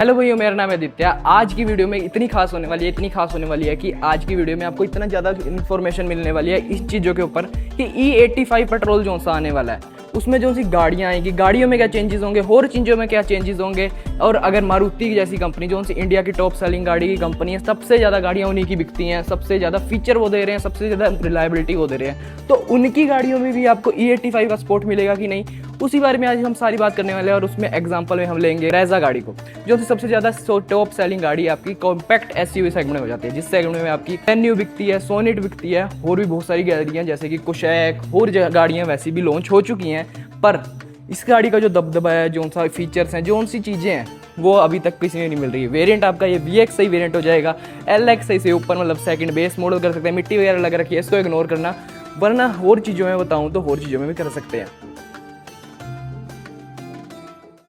Hello भैया, मेरा नाम है आदित्य। आज की वीडियो में इतनी खास होने वाली है कि आज की वीडियो में आपको इतना ज़्यादा इन्फॉर्मेशन मिलने वाली है इस चीज़ों के ऊपर कि E85 पेट्रोल जो सा आने वाला है उसमें जो सी गाड़ियाँ आएंगी, गाड़ियों में क्या चेंजेस होंगे, और चीज़ों में क्या चेंजेस होंगे। और अगर मारुति जैसी कंपनी जो सी इंडिया की टॉप सेलिंग गाड़ी की कंपनी है, सबसे ज़्यादा गाड़ियाँ उन्हीं की बिकती हैं, सबसे ज़्यादा फीचर वो दे रहे हैं, सबसे ज़्यादा रिलायबिलिटी वो दे रहे हैं, तो उनकी गाड़ियों में भी आपको E85 का सपोर्ट मिलेगा कि नहीं, उसी बारे में आज हम सारी बात करने वाले हैं। और उसमें एग्जांपल में हम लेंगे ब्रेजा गाड़ी को, जो सबसे ज़्यादा टॉप सेलिंग गाड़ी आपकी कॉम्पैक्ट एसयूवी सेगमेंट में हो जाती है, जिस सेगमेंट में आपकी वेन्यू बिकती है, सोनिट बिकती है, और भी बहुत सारी गाड़ियाँ जैसे कि कुशैक और गाड़ियाँ वैसी भी लॉन्च हो चुकी हैं। पर इस गाड़ी का जो दबदबा है, जो सा फीचर्स हैं, जो सी चीज़ें हैं, वो अभी तक किसी में नहीं मिल रही है। वेरिएंट आपका ये VXI वेरिएंट हो जाएगा, LXI से ऊपर मतलब सेकंड बेस मॉडल कर सकते हैं। मिट्टी वगैरह लग रखी है, इसको इग्नोर करना, वरना और चीज़ों में बताऊँ तो और चीज़ों में भी कर सकते हैं।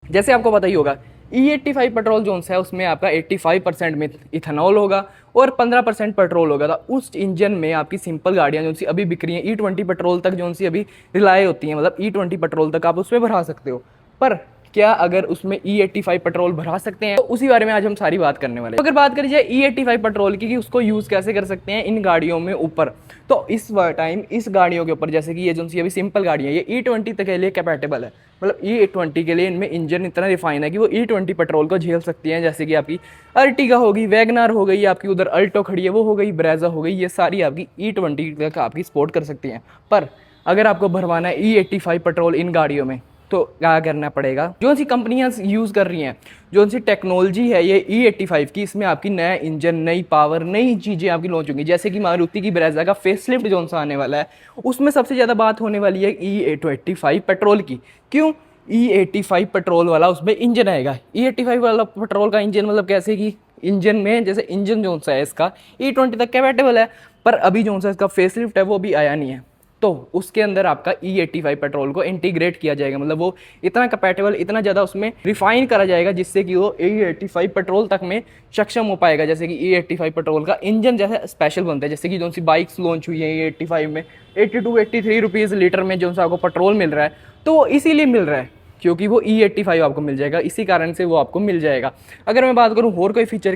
जैसे आपको पता ही होगा E85 पेट्रोल जोन है उसमें आपका 85% में इथेनॉल होगा और 15% पेट्रोल होगा। तो उस इंजन में आपकी सिंपल गाड़ियाँ जो सी अभी बिक रही हैं E20 पेट्रोल तक जो सी अभी रिलाय होती हैं, मतलब E20 पेट्रोल तक आप उसमें भरा सकते हो। पर क्या अगर उसमें E85 पेट्रोल भरा सकते हैं, तो उसी बारे में आज हम सारी बात करने वाले हैं। तो अगर बात करी जाए E85 पेट्रोल की कि उसको यूज़ कैसे कर सकते हैं इन गाड़ियों में ऊपर, तो इस टाइम इस गाड़ियों के ऊपर जैसे कि ये जो सी अभी सिंपल गाड़ियाँ ये E20 तक के लिए कैपेटेबल है, मतलब E20 के लिए इनमें इंजन इतना रिफाइन है कि वो E20 पेट्रोल को झेल सकती हैं। जैसे कि आपकी अर्टिगा होगी, वैगनार हो गई, आपकी उधर अल्टो खड़ी है वो हो गई, ब्रेजा हो गई, ये सारी आपकी E20 तक आपकी सपोर्ट कर सकती हैं। पर अगर आपको भरवाना है E85 पेट्रोल इन गाड़ियों में, तो क्या करना पड़ेगा, जो सी कंपनियां यूज़ कर रही हैं, जो सी टेक्नोलॉजी है ये E85 की, इसमें आपकी नया इंजन, नई पावर, नई चीज़ें आपकी लॉन्च होंगी। जैसे कि मारुति की ब्रेजा का फेसलिफ्ट जो सा आने वाला है, उसमें सबसे ज़्यादा बात होने वाली है E85 पेट्रोल की। क्यों? E85 पेट्रोल वाला उसमें इंजन आएगा। E85 वाला पेट्रोल का इंजन मतलब कैसे कि इंजन में जैसे इंजन जो सा है इसका E20 तक कैपेटेबल है, पर अभी जो सा इसका फेसलिफ्ट है वो भी आया नहीं है, तो उसके अंदर आपका E85 पेट्रोल को इंटीग्रेट किया जाएगा, मतलब वो इतना कैपेटेबल, इतना ज़्यादा उसमें रिफाइन करा जाएगा जिससे कि वो E85 पेट्रोल तक में सक्षम हो पाएगा। जैसे कि E85 पेट्रोल का इंजन जैसे स्पेशल बनता है, जैसे कि जो सी बाइक्स लॉन्च हुई है E85 में 82-83 रुपीज़ लीटर में जो सा आपको पेट्रोल मिल रहा है, तो वो इसीलिए मिल रहा है क्योंकि वो E85 आपको मिल जाएगा, इसी कारण से वो आपको मिल जाएगा। अगर मैं बात करूँ और कोई फीचर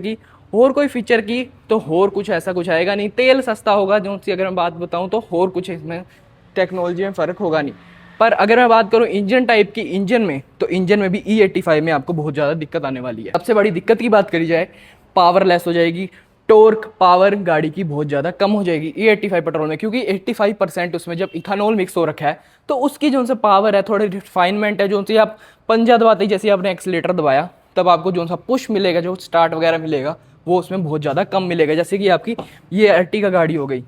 की तो और कुछ ऐसा कुछ आएगा नहीं। तेल सस्ता होगा जो सी, अगर मैं बात बताऊं तो और कुछ इसमें टेक्नोलॉजी में फ़र्क होगा नहीं। पर अगर मैं बात करूं इंजन टाइप की, इंजन में, तो इंजन में भी E85 में आपको बहुत ज़्यादा दिक्कत आने वाली है। सबसे बड़ी दिक्कत की बात करी जाए, पावरलेस हो जाएगी, टॉर्क पावर गाड़ी की बहुत ज़्यादा कम हो जाएगी E85 पेट्रोल में, क्योंकि 85% उसमें जब इथेनॉल मिक्स हो रखा है तो उसकी जो सा पावर है, थोड़ी रिफाइनमेंट है, जो सी आप पंजा दबाते ही जैसे आपने एक्सीलेटर दबाया तब आपको जो सा पुश मिलेगा, जो स्टार्ट वगैरह मिलेगा, वो उसमें बहुत ज़्यादा कम मिलेगा। जैसे कि आपकी ये अर्टिगा गाड़ी हो गई,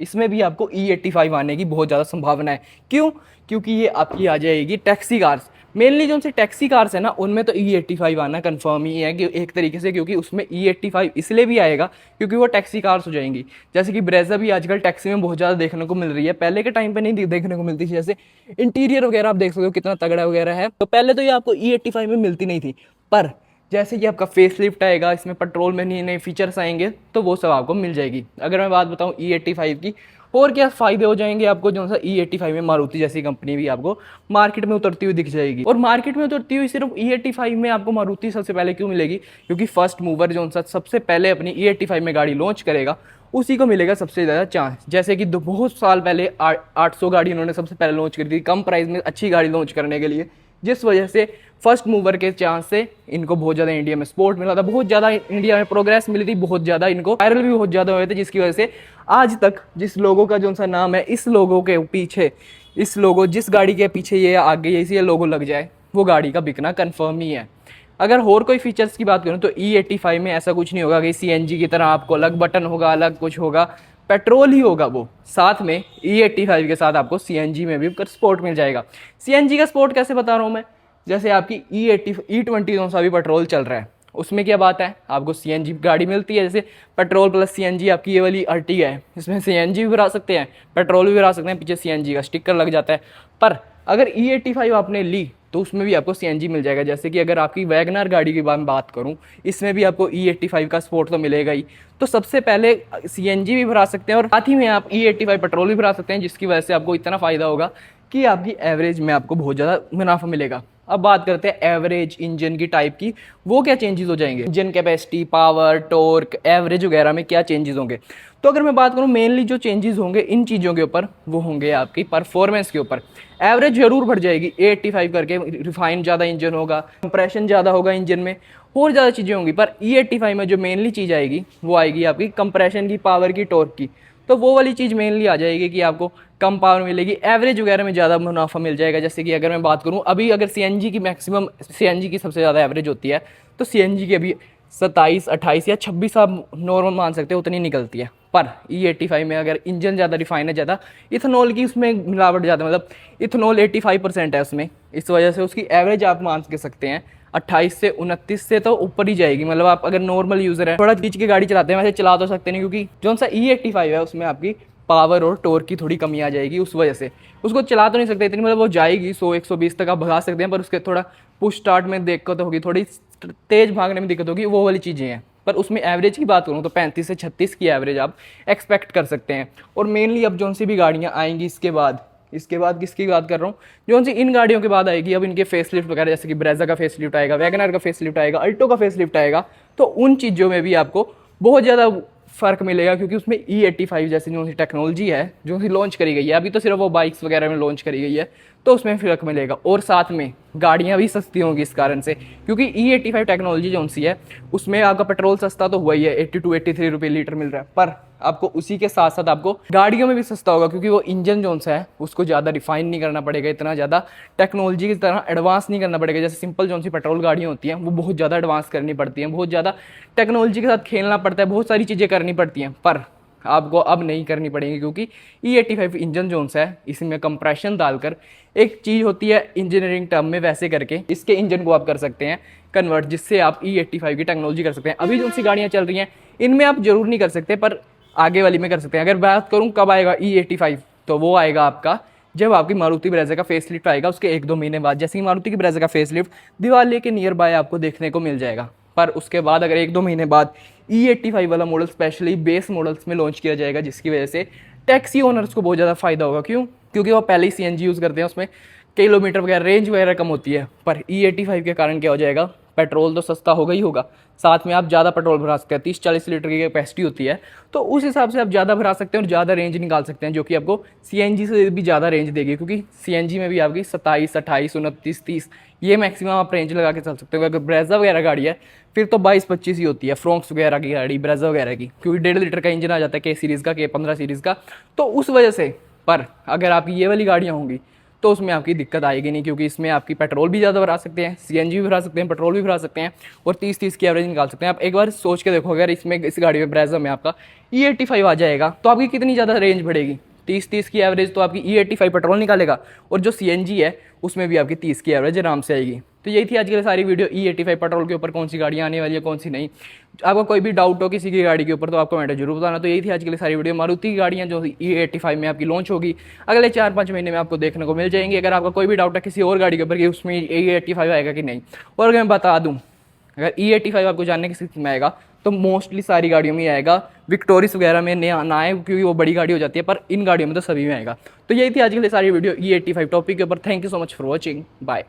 इसमें भी आपको E85 आने की बहुत ज़्यादा संभावना है। क्यों? क्योंकि ये आपकी आ जाएगी टैक्सी कार्स, मेनली जो उनसे टैक्सी कार्स है ना, उनमें तो E85 आना कंफर्म ही है कि एक तरीके से, क्योंकि उसमें E85 इसलिए भी आएगा क्योंकि वो टैक्सी कार्स हो जाएंगी। जैसे कि ब्रेजा भी आजकल टैक्सी में बहुत ज़्यादा देखने को मिल रही है, पहले के टाइम पे नहीं देखने को मिलती थी। जैसे इंटीरियर वगैरह आप देख सकते हो कितना तगड़ा वगैरह है, तो पहले तो ये आपको E85 में मिलती नहीं थी। पर जैसे कि आपका फेसलिफ्ट आएगा, इसमें पेट्रोल में नए नए फीचर्स आएंगे, तो वो सब आपको मिल जाएगी। अगर मैं बात बताऊँ E85 की और क्या फ़ायदे हो जाएंगे आपको, जो सा E85 में मारुति जैसी कंपनी भी आपको मार्केट में उतरती हुई दिख जाएगी। और मार्केट में उतरती हुई सिर्फ E85 में आपको मारुति सबसे पहले क्यों मिलेगी, क्योंकि फर्स्ट मूवर जो सा सबसे पहले अपनी E85 में गाड़ी लॉन्च करेगा, उसी को मिलेगा सबसे ज़्यादा चांस। जैसे कि बहुत साल पहले 800 गाड़ी इन्होंने सबसे पहले लॉन्च करी थी कम प्राइस में अच्छी गाड़ी लॉन्च करने के लिए, जिस वजह से फर्स्ट मूवर के चांस से इनको बहुत ज़्यादा इंडिया में सपोर्ट मिला था, बहुत ज़्यादा इंडिया में प्रोग्रेस मिली थी, बहुत ज़्यादा इनको वायरल भी बहुत ज़्यादा हुए थे, जिसकी वजह से आज तक जिस लोगों का जो सा नाम है, इस लोगों के पीछे, इस लोगो जिस गाड़ी के पीछे ये आगे इसी लोगो लग जाए, वो गाड़ी का बिकना कन्फर्म ही है। अगर और कोई फीचर्स की बात करूँ तो E85 में ऐसा कुछ नहीं होगा कि CNG की तरह आपको अलग बटन होगा, अलग कुछ होगा, पेट्रोल ही होगा वो। साथ में E85 के साथ आपको CNG में भी सपोर्ट मिल जाएगा। CNG का सपोर्ट कैसे बता रहा हूँ मैं, जैसे आपकी E20 जो सा भी पेट्रोल चल रहा है, उसमें क्या बात है, आपको CNG गाड़ी मिलती है। जैसे पेट्रोल प्लस CNG आपकी ये वाली अर्टिगा है, इसमें CNG भी भरा सकते हैं, पेट्रोल भी भरा सकते हैं, पीछे CNG का स्टिकर लग जाता है। पर अगर E85 आपने ली तो उसमें भी आपको CNG मिल जाएगा। जैसे कि अगर आपकी वैगनार गाड़ी की बात करूं, इसमें भी आपको E85 का सपोर्ट तो मिलेगा ही। तो सबसे पहले CNG भी भरा सकते हैं और साथ ही में आप E85 पेट्रोल भी भरा सकते हैं, जिसकी वजह से आपको इतना फ़ायदा होगा कि आपकी एवरेज में आपको बहुत ज़्यादा मुनाफा मिलेगा। अब बात करते हैं एवरेज इंजन की टाइप की, वो क्या चेंजेस हो जाएंगे, engine capacity, power, torque, average वगैरह में क्या चेंजेस होंगे। तो अगर मैं बात करूँ मेनली जो चेंजेस होंगे इन चीज़ों के ऊपर, वो होंगे आपकी परफॉर्मेंस के ऊपर। एवरेज जरूर बढ़ जाएगी E85 करके, रिफाइन ज़्यादा इंजन होगा, कंप्रेशन ज़्यादा होगा इंजन में, और ज़्यादा चीज़ें होंगी। पर E85 में जो मेनली चीज़ आएगी वो आएगी आपकी कंप्रेशन की, पावर की, टॉर्क की। तो वो वाली चीज़ मेनली आ जाएगी कि आपको कम पावर मिलेगी, एवरेज वगैरह में ज़्यादा मुनाफा मिल जाएगा। जैसे कि अगर मैं बात करूँ अभी, अगर CNG की मैक्सिमम, CNG की सबसे ज़्यादा एवरेज होती है, तो CNG की अभी 27, 28 या 26 आप नॉर्मल मान सकते हो, उतनी निकलती है। पर E85 में अगर इंजन ज़्यादा, रिफाइन है ज़्यादा, इथेनॉल की उसमें मिलावट ज़्यादा, मतलब इथेनॉल 85% है उसमें, इस वजह से उसकी एवरेज आप मान के सकते हैं 28 से 29 से तो ऊपर ही जाएगी। मतलब आप अगर नॉर्मल यूज़र है, थोड़ा खींच के गाड़ी चलाते हैं, वैसे चला तो सकते नहीं, क्योंकि जो सा E85 है उसमें आपकी पावर और टॉर्क की थोड़ी कमी आ जाएगी, उस वजह से उसको चला तो नहीं सकते इतनी, मतलब वो जाएगी 100-120 तक आप भगा सकते हैं, पर उसके थोड़ा पुश स्टार्ट में दिक्कत होगी, थोड़ी तेज़ भागने में दिक्कत होगी, वो वाली चीज़ें हैं। पर उसमें एवरेज की बात करूँ तो 35 से 36 की एवरेज आप एक्सपेक्ट कर सकते हैं। और मेनली अब जो सी भी गाड़ियाँ आएंगी इसके बाद किसकी बात कर रहा हूँ, जो सी इन गाड़ियों के बाद आएगी, अब इनके फेसलिफ्ट वगैरह, जैसे कि ब्रेजा का फेसलिफ्ट आएगा, वैगनर का फेसलिफ्ट आएगा, अल्टो का फेसलिफ्ट आएगा, तो उन चीज़ों में भी आपको बहुत ज़्यादा फ़र्क मिलेगा, क्योंकि उसमें E85 जैसी जो सी टेक्नोलॉजी है, जो सी लॉन्च करी गई है, अभी तो सिर्फ वो बाइक्स वगैरह में लॉन्च करी गई है, तो उसमें फ़र्क मिलेगा। और साथ में गाड़ियाँ भी सस्ती होंगी इस कारण से, क्योंकि E85 टेक्नोलॉजी जो सी है उसमें आपका पेट्रोल सस्ता तो हुआ ही है, 82-83 रुपये लीटर मिल रहा है, पर आपको उसी के साथ साथ आपको गाड़ियों में भी सस्ता होगा, क्योंकि वो इंजन जो सा है उसको ज़्यादा रिफाइन नहीं करना पड़ेगा, इतना ज़्यादा टेक्नोलॉजी की तरह एडवांस नहीं करना पड़ेगा। जैसे सिंपल जो सी पेट्रोल गाड़ियाँ होती हैं वो बहुत ज़्यादा एडवांस करनी पड़ती हैं, बहुत ज़्यादा टेक्नोलॉजी के साथ खेलना पड़ता है, बहुत सारी चीज़ें करनी पड़ती हैं, पर आपको अब नहीं करनी पड़ेगी, क्योंकि E85 इंजन जोन सा है, इसमें कंप्रेशन डालकर एक चीज़ होती है इंजीनियरिंग टर्म में, वैसे करके इसके इंजन को आप कर सकते हैं कन्वर्ट, जिससे आप E85 की टेक्नोलॉजी कर सकते हैं। अभी जो सी गाड़ियाँ चल रही हैं इनमें आप जरूर नहीं कर सकते, पर आगे वाली में कर सकते हैं। अगर बात करूँ कब आएगा E85, तो वो आएगा आपका जब आपकी मारुति ब्रेजा का फेसलिफ्ट आएगा, उसके 1-2 महीने बाद। जैसे कि मारुति की ब्रेजा का फेसलिफ्ट दिवाली के नियर बाय आपको देखने को मिल जाएगा, पर उसके बाद अगर 1-2 महीने बाद E85 वाला मॉडल स्पेशली बेस मॉडल्स में लॉन्च किया जाएगा, जिसकी वजह से टैक्सी ओनर्स को बहुत ज़्यादा फायदा होगा। क्यों? क्योंकि वो पहले ही CNG यूज़ करते हैं, उसमें किलोमीटर वगैरह, रेंज वगैरह कम होती है। पर E85 के कारण क्या हो जाएगा, पेट्रोल तो सस्ता होगा ही होगा, साथ में आप ज़्यादा पेट्रोल भरा सकते हैं, 30-40 लीटर की कैपेसिटी होती है, तो उस हिसाब से आप ज़्यादा भरा सकते हैं और ज़्यादा रेंज निकाल सकते हैं, जो कि आपको CNG से भी ज़्यादा रेंज देगी, क्योंकि CNG में भी आपकी 27, 28, 29, 30 ये मैक्सिमम आप रेंज लगा के चल सकते हो। अगर ब्रेजा वगैरह गाड़ी है फिर तो 22-25 ही होती है, फ्रोंक्स वगैरह की गाड़ी, ब्रेजा वगैरह की, क्योंकि 1.5 लीटर का इंजन आ जाता है K सीरीज़ का, K15 सीरीज़ का, तो उस वजह से। पर अगर आपकी ये वाली गाड़ियाँ होंगी तो उसमें आपकी दिक्कत आएगी नहीं, क्योंकि इसमें आपकी पेट्रोल भी ज़्यादा भरा सकते हैं, CNG भी भरा सकते हैं, पेट्रोल भी भरा सकते हैं, और 30-30 की एवरेज निकाल सकते हैं। आप एक बार सोच के देखो, अगर इसमें इस गाड़ी में ब्रेजा में आपका E85 आ जाएगा तो आपकी कितनी ज़्यादा रेंज बढ़ेगी, 30-30 की एवरेज तो आपकी E85 पेट्रोल निकालेगा, और जो CNG है उसमें भी आपकी 30 की एवरेज आराम से आएगी। तो यही थी आज की सारी वीडियो E85 पेट्रोल के ऊपर, कौन सी गाड़ियाँ आने वाली है, कौन सी नहीं। आपको कोई भी डाउट हो किसी की गाड़ी के ऊपर तो आपको कमेंट जरूर बताना। तो यही थी आज के लिए सारी वीडियो। मारुति की गाड़ियाँ जो E85 में आपकी लॉन्च होगी अगले 4-5 महीने में आपको देखने को मिल जाएंगी। अगर आपका कोई भी डाउट है किसी और गाड़ी के ऊपर कि उसमें E85 आएगा कि नहीं, और अगर मैं बता दूँ, अगर E85 आपको जानने की स्थिति में आएगा तो मोस्टली सारी गाड़ियों में आएगा, विक्टोरिस वगैरह में ना आए क्योंकि वो बड़ी गाड़ी हो जाती है, पर इन गाड़ियों में तो सभी में आएगा। तो यही थी आज के लिए सारी वीडियो E85 टॉपिक के ऊपर। Thank you so much for watching, bye.